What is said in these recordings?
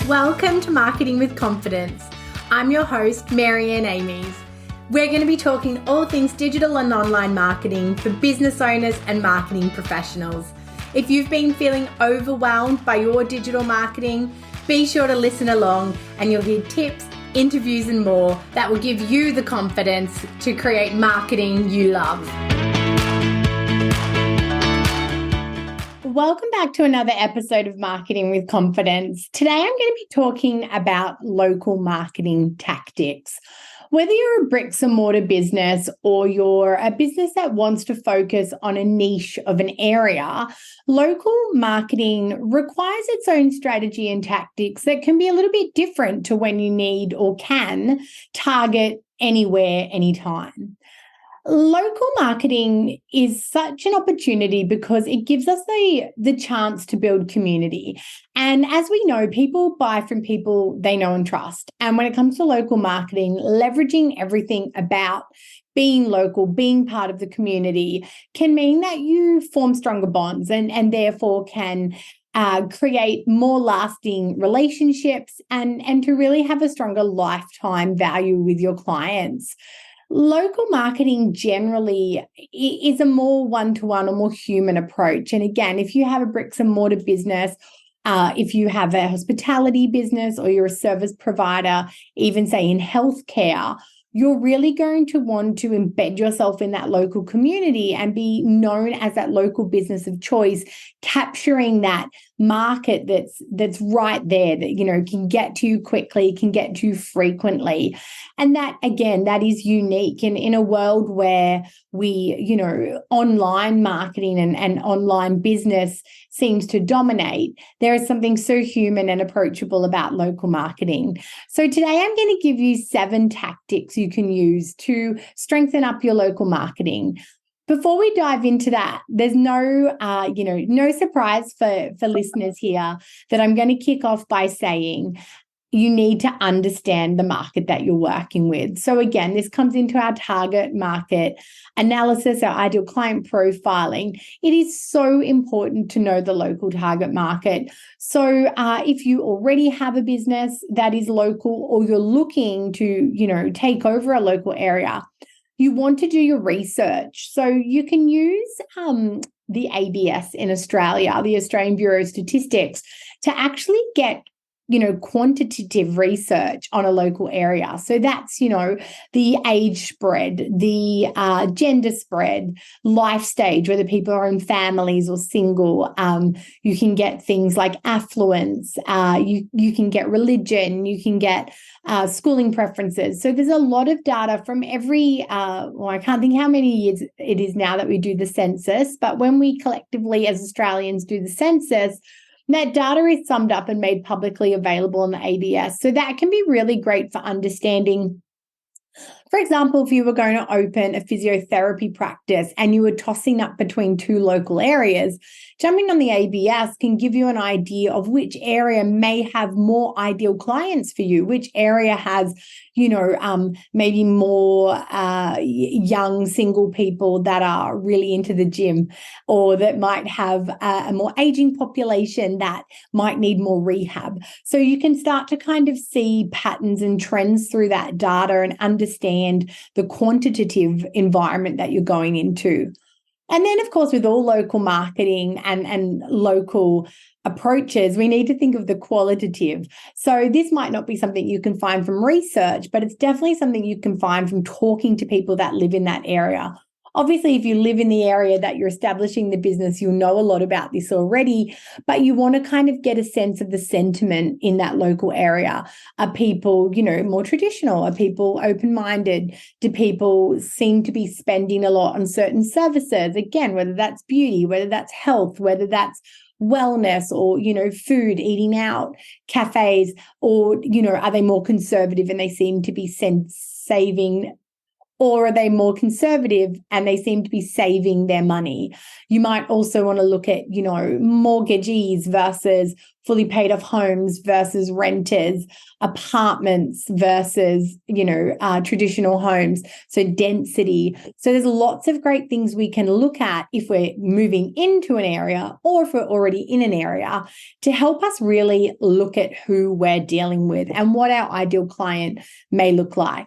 Welcome to Marketing with Confidence. I'm your host, Marianne Amies. We're going to be talking all things digital and online marketing for business owners and marketing professionals. If you've been feeling overwhelmed by your digital marketing, be sure to listen along and you'll hear tips, interviews and more that will give you the confidence to create marketing you love. Welcome back to another episode of Marketing with Confidence. Today I'm going to be talking about local marketing tactics. Whether you're a bricks and mortar business or you're a business that wants to focus on a niche of an area, local marketing requires its own strategy and tactics that can be a little bit different to when you need or can target anywhere, anytime. Local marketing is such an opportunity because it gives us the chance to build community. And as we know, people buy from people they know and trust. And when it comes to local marketing, leveraging everything about being local, being part of the community can mean that you form stronger bonds and therefore can create more lasting relationships and to really have a stronger lifetime value with your clients. Local marketing generally is a more one-to-one or more human approach. And again, if you have a bricks and mortar business, if you have a hospitality business or you're a service provider, even say in healthcare, you're really going to want to embed yourself in that local community and be known as that local business of choice, capturing that market that's right there that, can get to you quickly, can get to you frequently. And that, again, that is unique. And in a world where online marketing and online business seems to dominate, there is something so human and approachable about local marketing. So today I'm going to give you 7 tactics you can use to strengthen up your local marketing. Before we dive into that, there's no surprise for listeners here that I'm going to kick off by saying you need to understand the market that you're working with. So again, this comes into our target market analysis, our ideal client profiling. It is so important to know the local target market. So if you already have a business that is local or you're looking to, take over a local area, you want to do your research. So you can use the ABS in Australia, the Australian Bureau of Statistics, to actually get quantitative research on a local area. So that's, the age spread, the gender spread, life stage, whether people are in families or single. You can get things like affluence. You can get religion. You can get schooling preferences. So there's a lot of data from every, I can't think how many years it is now that we do the census, but when we collectively as Australians do the census, that data is summed up and made publicly available on the ABS. So that can be really great for understanding. For example, if you were going to open a physiotherapy practice and you were tossing up between 2 local areas, jumping on the ABS can give you an idea of which area may have more ideal clients for you, which area has, maybe more young single people that are really into the gym, or that might have a more aging population that might need more rehab. So you can start to kind of see patterns and trends through that data and understand the quantitative environment that you're going into. And then, of course, with all local marketing and local approaches, we need to think of the qualitative. So this might not be something you can find from research, but it's definitely something you can find from talking to people that live in that area. Obviously, if you live in the area that you're establishing the business, you'll know a lot about this already, but you want to kind of get a sense of the sentiment in that local area. Are people, more traditional? Are people open-minded? Do people seem to be spending a lot on certain services? Again, whether that's beauty, whether that's health, whether that's wellness or, food, eating out, cafes, or, are they more conservative and they seem to be saving Or are they more conservative and they seem to be saving their money? You might also want to look at, mortgagees versus fully paid off homes versus renters, apartments versus, traditional homes. So density. So there's lots of great things we can look at if we're moving into an area or if we're already in an area to help us really look at who we're dealing with and what our ideal client may look like.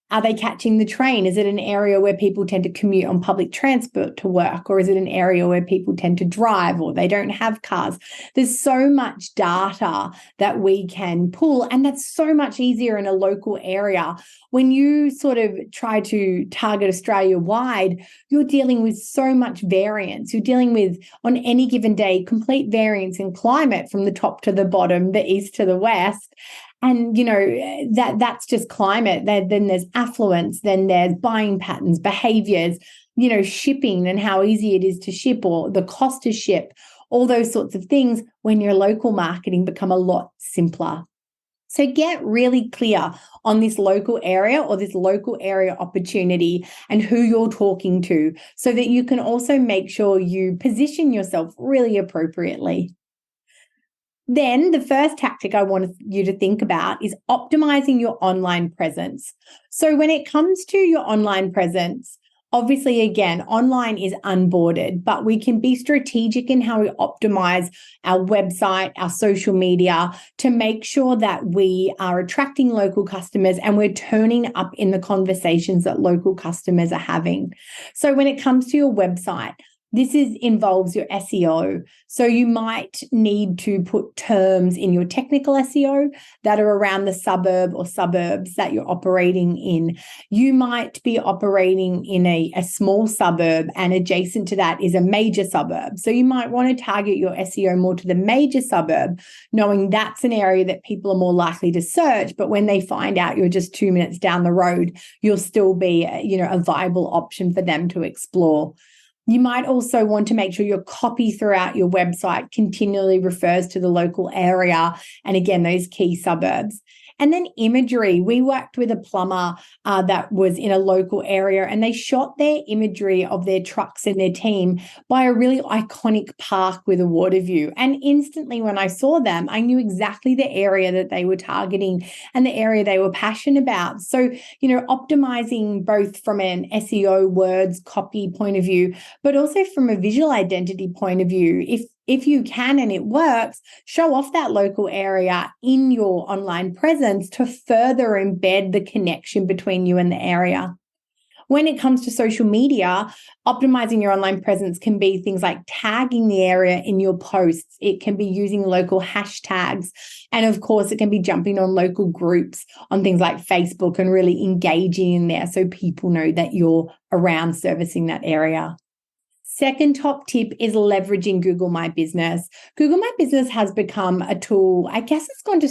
Are they catching the train? Is it an area where people tend to commute on public transport to work? Or is it an area where people tend to drive or they don't have cars? There's so much data that we can pull, and that's so much easier in a local area. When you sort of try to target Australia-wide, you're dealing with so much variance. You're dealing with, on any given day, complete variance in climate from the top to the bottom, the east to the west. And, that's just climate. Then there's affluence, then there's buying patterns, behaviors, shipping and how easy it is to ship or the cost to ship, all those sorts of things when your local marketing become a lot simpler. So get really clear on this local area or this local area opportunity and who you're talking to so that you can also make sure you position yourself really appropriately. Then the first tactic I want you to think about is optimizing your online presence. So when it comes to your online presence, obviously, again, online is unbordered, but we can be strategic in how we optimize our website, our social media to make sure that we are attracting local customers and we're turning up in the conversations that local customers are having. So when it comes to your website, this involves your SEO. So you might need to put terms in your technical SEO that are around the suburb or suburbs that you're operating in. You might be operating in a small suburb and adjacent to that is a major suburb. So you might want to target your SEO more to the major suburb, knowing that's an area that people are more likely to search. But when they find out you're just 2 minutes down the road, you'll still be, a viable option for them to explore. You might also want to make sure your copy throughout your website continually refers to the local area and, again, those key suburbs. And then imagery. We worked with a plumber that was in a local area and they shot their imagery of their trucks and their team by a really iconic park with a water view. And instantly when I saw them, I knew exactly the area that they were targeting and the area they were passionate about. So, optimizing both from an SEO words copy point of view, but also from a visual identity point of view. If you can and it works, show off that local area in your online presence to further embed the connection between you and the area. When it comes to social media, optimizing your online presence can be things like tagging the area in your posts. It can be using local hashtags. And of course, it can be jumping on local groups on things like Facebook and really engaging in there so people know that you're around servicing that area. Second top tip is leveraging Google My Business. Google My Business has become a tool, I guess it's gone to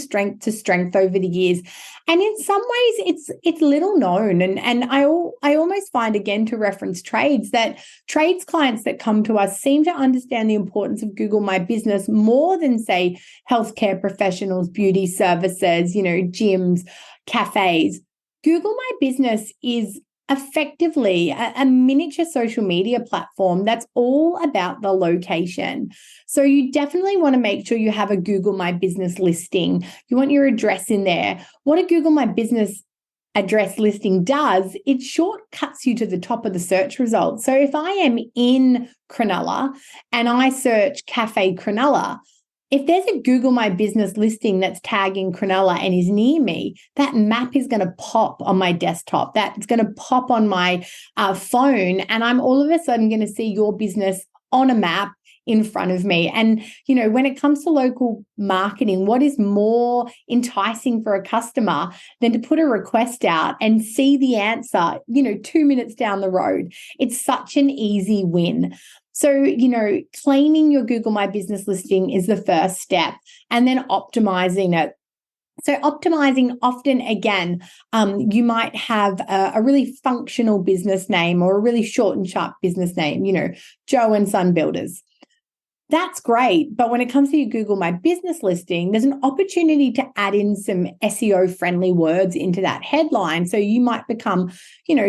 strength over the years. And in some ways, it's little known. And I almost find, again, to reference trades, that trades clients that come to us seem to understand the importance of Google My Business more than, say, healthcare professionals, beauty services, gyms, cafes. Google My Business is effectively a miniature social media platform that's all about the location. So you definitely want to make sure you have a Google My Business listing. You want your address in there. What a Google My Business address listing does, it shortcuts you to the top of the search results. So if I am in Cronulla and I search Cafe Cronulla, if there's a Google My Business listing that's tagging Cronulla and is near me, that map is going to pop on my desktop. That's going to pop on my phone, and I'm all of a sudden going to see your business on a map in front of me. And, when it comes to local marketing, what is more enticing for a customer than to put a request out and see the answer, 2 minutes down the road? It's such an easy win. So, claiming your Google My Business listing is the first step, and then optimizing it. So optimizing, often, again, you might have a really functional business name or a really short and sharp business name, Joe and Son Builders. That's great. But when it comes to your Google My Business listing, there's an opportunity to add in some SEO friendly words into that headline. So you might become,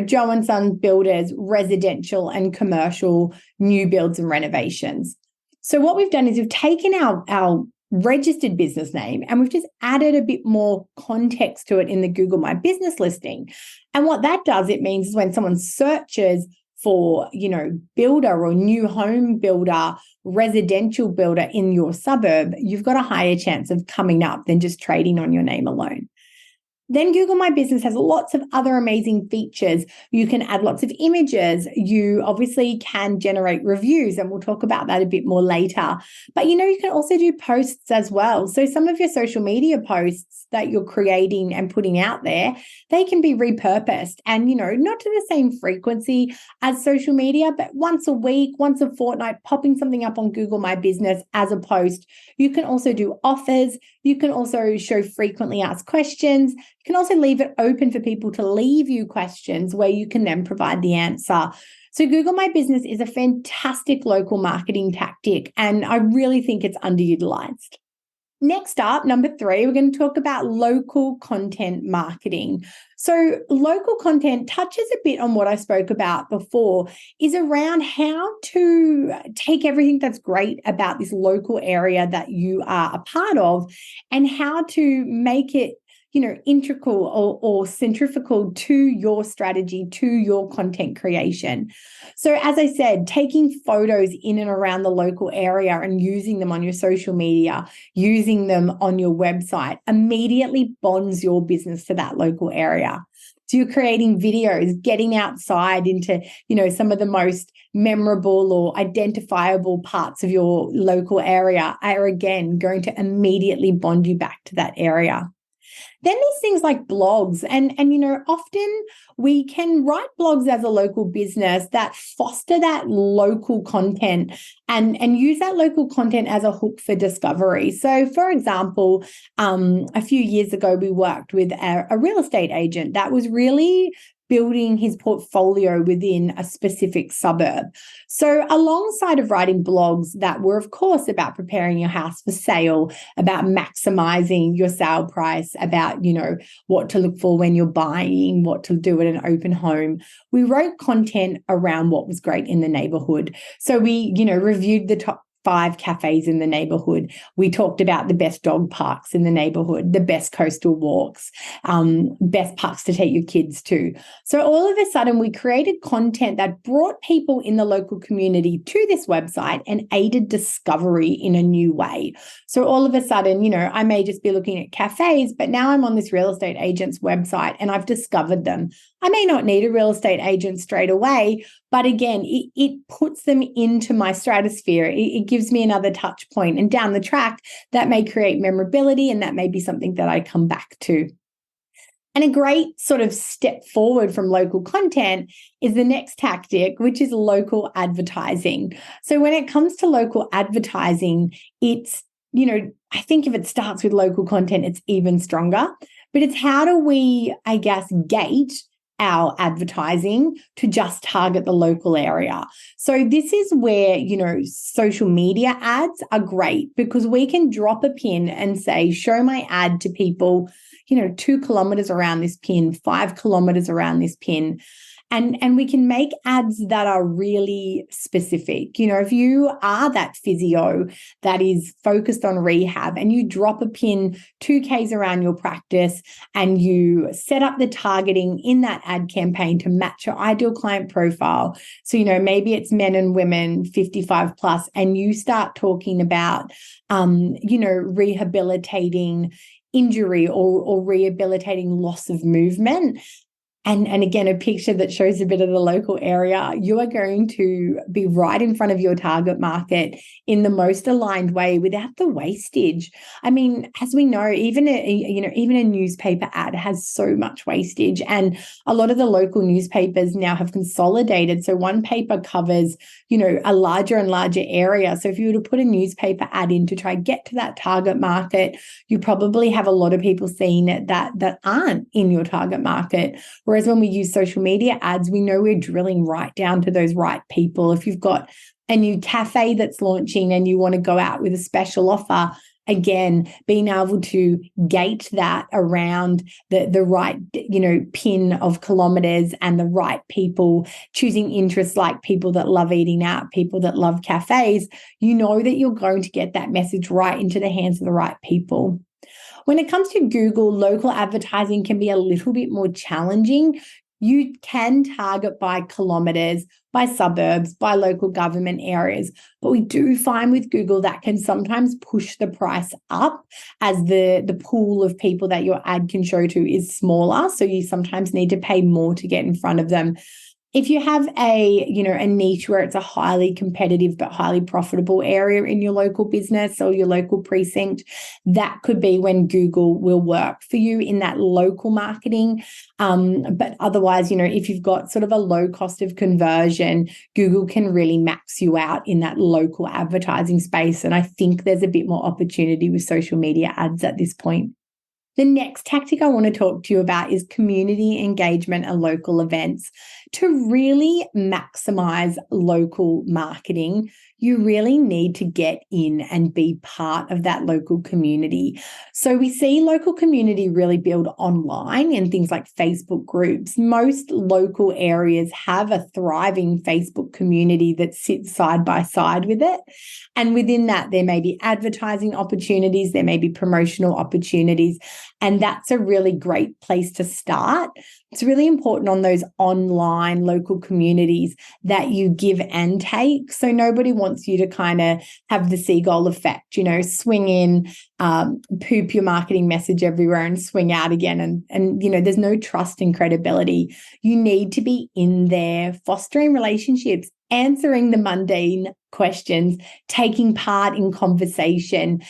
Joe and Sons Builders, residential and commercial new builds and renovations. So what we've done is we've taken our registered business name and we've just added a bit more context to it in the Google My Business listing. And what that does, it means is when someone searches for, builder or new home builder, residential builder in your suburb, you've got a higher chance of coming up than just trading on your name alone. Then Google My Business has lots of other amazing features. You can add lots of images. You obviously can generate reviews, and we'll talk about that a bit more later. But you can also do posts as well. So some of your social media posts that you're creating and putting out there, they can be repurposed and, not to the same frequency as social media, but once a week, once a fortnight, popping something up on Google My Business as a post. You can also do offers. You can also show frequently asked questions. You can also leave it open for people to leave you questions where you can then provide the answer. So Google My Business is a fantastic local marketing tactic, and I really think it's underutilized. Next up, number 3, we're going to talk about local content marketing. So local content touches a bit on what I spoke about before, is around how to take everything that's great about this local area that you are a part of and how to make it integral or centrifugal to your strategy, to your content creation. So as I said, taking photos in and around the local area and using them on your social media, using them on your website, immediately bonds your business to that local area. So you're creating videos, getting outside into, some of the most memorable or identifiable parts of your local area are again going to immediately bond you back to that area. Then there's things like blogs and often we can write blogs as a local business that foster that local content and use that local content as a hook for discovery. So for example, a few years ago, we worked with a real estate agent that was really building his portfolio within a specific suburb. So alongside of writing blogs that were, of course, about preparing your house for sale, about maximizing your sale price, about, what to look for when you're buying, what to do at an open home, we wrote content around what was great in the neighborhood. So we, reviewed the top 5 cafes in the neighborhood. We talked about the best dog parks in the neighborhood, the best coastal walks, best parks to take your kids to. So all of a sudden, we created content that brought people in the local community to this website and aided discovery in a new way. So all of a sudden, I may just be looking at cafes, but now I'm on this real estate agent's website and I've discovered them. I may not need a real estate agent straight away, but again, it puts them into my stratosphere. It gives me another touch point. And down the track, that may create memorability and that may be something that I come back to. And a great sort of step forward from local content is the next tactic, which is local advertising. So when it comes to local advertising, it's, I think if it starts with local content, it's even stronger. But it's how do we, gate our advertising to just target the local area. So this is where, social media ads are great because we can drop a pin and say, show my ad to people, 2 kilometers around this pin, 5 kilometers around this pin. And we can make ads that are really specific. If you are that physio that is focused on rehab and you drop a pin 2Ks around your practice and you set up the targeting in that ad campaign to match your ideal client profile. So, maybe it's men and women 55 plus, and you start talking about, rehabilitating injury or rehabilitating loss of movement. And again, a picture that shows a bit of the local area, you are going to be right in front of your target market in the most aligned way without the wastage. I mean, as we know, even a newspaper ad has so much wastage, and a lot of the local newspapers now have consolidated. So one paper covers, a larger and larger area. So if you were to put a newspaper ad in to try and get to that target market, you probably have a lot of people seeing it that aren't in your target market. Whereas Whereas when we use social media ads, we know we're drilling right down to those right people. If you've got a new cafe that's launching and you want to go out with a special offer, again, being able to gate that around the right, pin of kilometers and the right people, choosing interests like people that love eating out, people that love cafes, you know that you're going to get that message right into the hands of the right people. When it comes to Google, local advertising can be a little bit more challenging. You can target by kilometers, by suburbs, by local government areas. But we do find with Google that can sometimes push the price up as the pool of people that your ad can show to is smaller. So you sometimes need to pay more to get in front of them. If you have a niche where it's a highly competitive but highly profitable area in your local business or your local precinct, that could be when Google will work for you in that local marketing. But otherwise, if you've got sort of a low cost of conversion, Google can really max you out in that local advertising space. And I think there's a bit more opportunity with social media ads at this point. The next tactic I want to talk to you about is community engagement and local events. To really maximize local marketing, you really need to get in and be part of that local community. So we see local community really build online in things like Facebook groups. Most local areas have a thriving Facebook community that sits side by side with it. And within that, there may be advertising opportunities, there may be promotional opportunities. And that's a really great place to start. It's really important on those online local communities that you give and take. So nobody wants you to kind of have the seagull effect, swing in, poop your marketing message everywhere and swing out again. And there's no trust and credibility. You need to be in there fostering relationships, answering the mundane questions, taking part in conversation,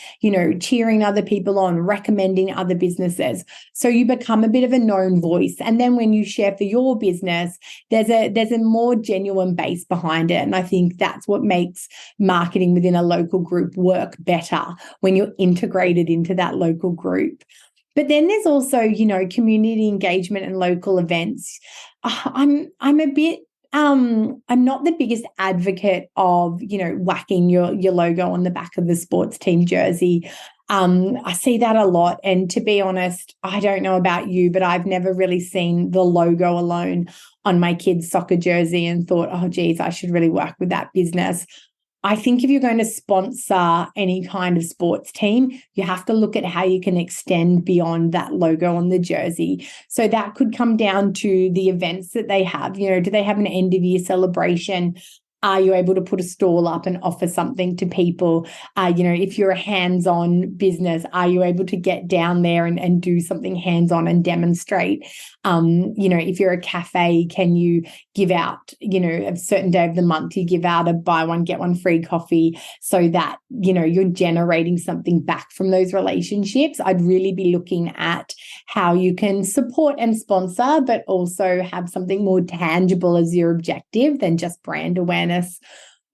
cheering other people on, recommending other businesses. So you become a bit of a known voice. And then when you share for your business, there's a more genuine base behind it. And I think that's what makes marketing within a local group work better when you're integrated into that local group. But then there's also, community engagement and local events. I'm not the biggest advocate of, whacking your logo on the back of the sports team jersey. I see that a lot. And to be honest, I don't know about you, but I've never really seen the logo alone on my kid's soccer jersey and thought, oh, geez, I should really work with that business. I think if you're going to sponsor any kind of sports team, you have to look at how you can extend beyond that logo on the jersey. So that could come down to the events that they have. Do they have an end of year celebration? Are you able to put a stall up and offer something to people? If you're a hands-on business, are you able to get down there and do something hands-on and demonstrate? If you're a cafe, can you give out, a certain day of the month, you give out a buy one, get one free coffee so that, you're generating something back from those relationships. I'd really be looking at how you can support and sponsor, but also have something more tangible as your objective than just brand awareness.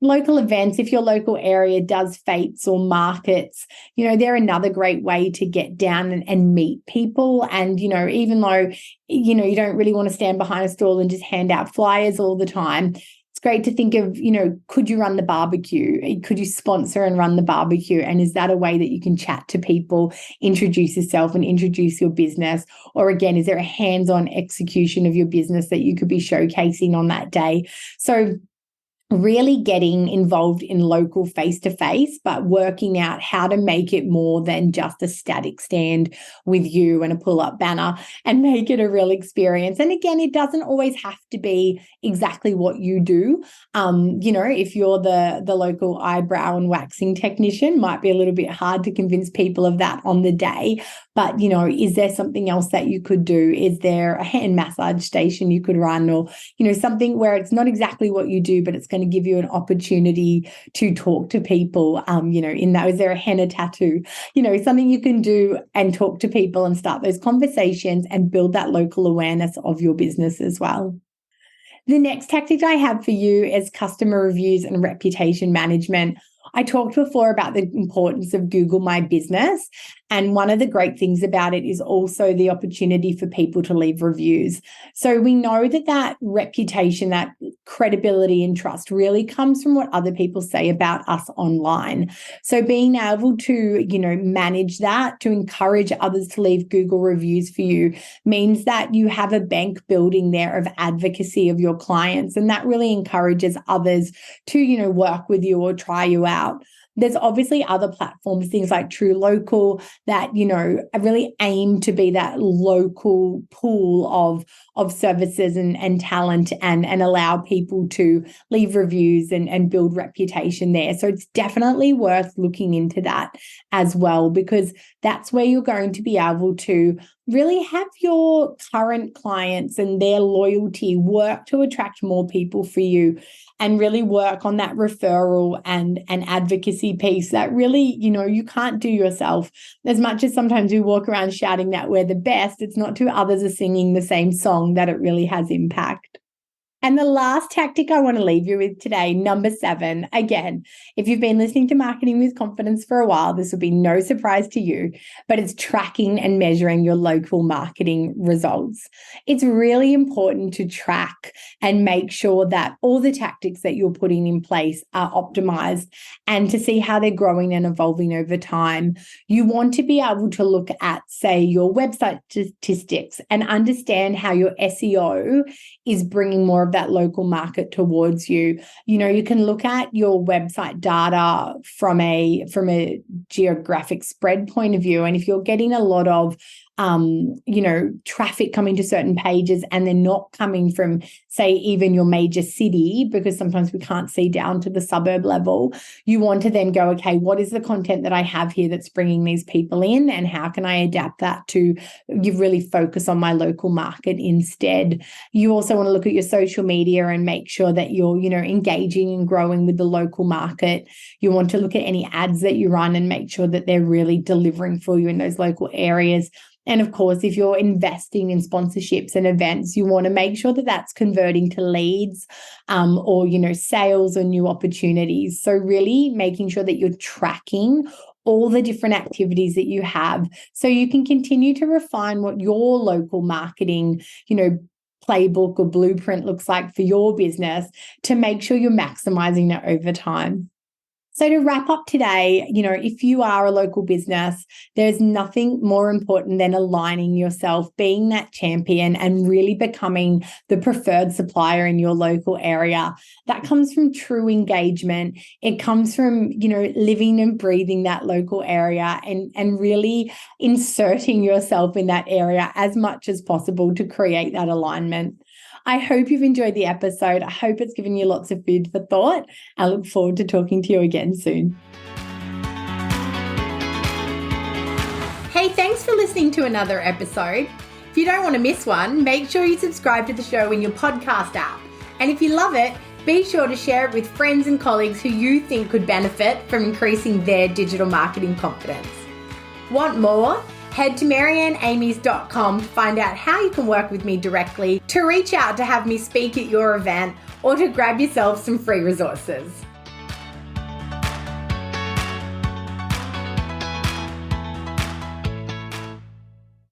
Local events, if your local area does fetes or markets, they're another great way to get down and meet people. And, even though, you don't really want to stand behind a stall and just hand out flyers all the time, it's great to think of, could you run the barbecue? Could you sponsor and run the barbecue? And is that a way that you can chat to people, introduce yourself and introduce your business? Or again, is there a hands-on execution of your business that you could be showcasing on that day? So really getting involved in local face-to-face, but working out how to make it more than just a static stand with you and a pull-up banner and make it a real experience. And again, it doesn't always have to be exactly what you do. If you're the local eyebrow and waxing technician, might be a little bit hard to convince people of that on the day. But, is there something else that you could do? Is there a hand massage station you could run or, something where it's not exactly what you do, but it's going to give you an opportunity to talk to people, in that, is there a henna tattoo, something you can do and talk to people and start those conversations and build that local awareness of your business as well. The next tactic I have for you is customer reviews and reputation management. I talked before about the importance of Google My Business And one of the great things about it is also the opportunity for people to leave reviews. So we know that that reputation, that credibility and trust really comes from what other people say about us online. So being able to, manage that, to encourage others to leave Google reviews for you means that you have a bank building there of advocacy of your clients. And that really encourages others to, work with you or try you out. There's obviously other platforms, things like True Local, that, really aim to be that local pool of services and talent and allow people to leave reviews and build reputation there. So it's definitely worth looking into that as well, because that's where you're going to be able to really have your current clients and their loyalty work to attract more people for you, and really work on that referral and advocacy piece that really, you can't do yourself. As much as sometimes we walk around shouting that we're the best, it's not till others are singing the same song that it really has impact. And the last tactic I want to leave you with today, number 7, again, if you've been listening to Marketing with Confidence for a while, this will be no surprise to you, but it's tracking and measuring your local marketing results. It's really important to track and make sure that all the tactics that you're putting in place are optimized and to see how they're growing and evolving over time. You want to be able to look at, say, your website statistics and understand how your SEO is bringing more of that local market towards you. You can look at your website data from a geographic spread point of view. And if you're getting a lot of traffic coming to certain pages and they're not coming from, say, even your major city, because sometimes we can't see down to the suburb level, you want to then go, okay, what is the content that I have here that's bringing these people in, and how can I adapt that to really focus on my local market instead? You also want to look at your social media and make sure that you're, engaging and growing with the local market. You want to look at any ads that you run and make sure that they're really delivering for you in those local areas. And of course, if you're investing in sponsorships and events, you want to make sure that that's converting to leads or, sales or new opportunities. So really making sure that you're tracking all the different activities that you have so you can continue to refine what your local marketing, playbook or blueprint looks like for your business to make sure you're maximizing it over time. So to wrap up today, if you are a local business, there's nothing more important than aligning yourself, being that champion and really becoming the preferred supplier in your local area. That comes from true engagement. It comes from, living and breathing that local area and really inserting yourself in that area as much as possible to create that alignment. I hope you've enjoyed the episode. I hope it's given you lots of food for thought. I look forward to talking to you again soon. Hey, thanks for listening to another episode. If you don't want to miss one, make sure you subscribe to the show in your podcast app. And if you love it, be sure to share it with friends and colleagues who you think could benefit from increasing their digital marketing confidence. Want more? Head to maryanneamies.com to find out how you can work with me directly, to reach out to have me speak at your event, or to grab yourself some free resources.